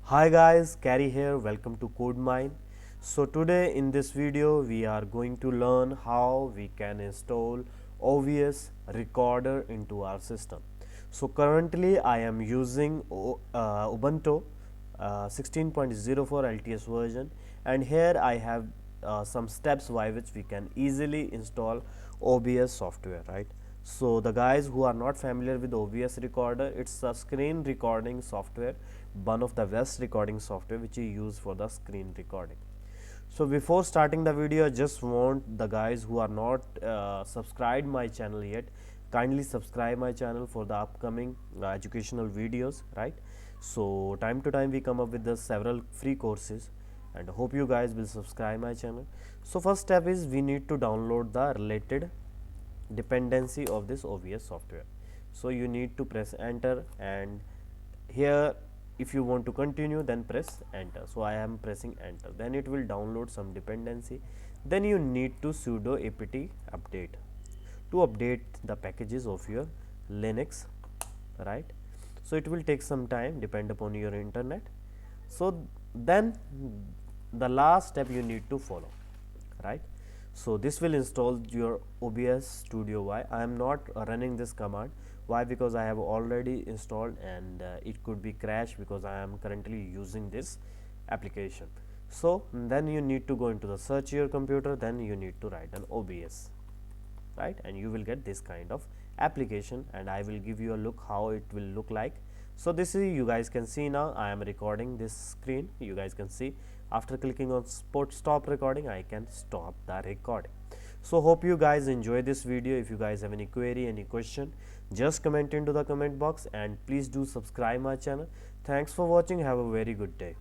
Hi guys, Carrie here. Welcome to Kodemine. So today in this video we are going to learn how we can install OBS recorder into our system. So currently I am using Ubuntu 16.04 LTS version, and here I have some steps by which we can easily install OBS software, right? So the guys who are not familiar with OBS recorder, it's a screen recording software, one of the best recording software which you use for the screen recording. So before starting the video, I just want the guys who are not subscribed my channel yet, kindly subscribe my channel for the upcoming educational videos, right? So time to time we come up with the several free courses, and hope you guys will subscribe my channel. So first step is we need to download the related dependency of this OBS software. So you need to press enter, and here if you want to continue then press enter. So I am pressing enter, then it will download some dependency. Then you need to sudo apt update to update the packages of your Linux, right? So it will take some time, depend upon your internet. So then the last step you need to follow, right? So this will install your OBS Studio. Why I am not running this command? Why? Because I have already installed, and it could be crash because I am currently using this application. So then you need to go into the search your computer, then you need to write an OBS, right? And you will get this kind of application, and I will give you a look how it will look like. So this is, you guys can see now I am recording this screen. You guys can see after clicking on stop recording, I can stop the recording. So hope you guys enjoy this video. If you guys have any query, any question, just comment into the comment box, and please do subscribe my channel. Thanks for watching. Have a very good day.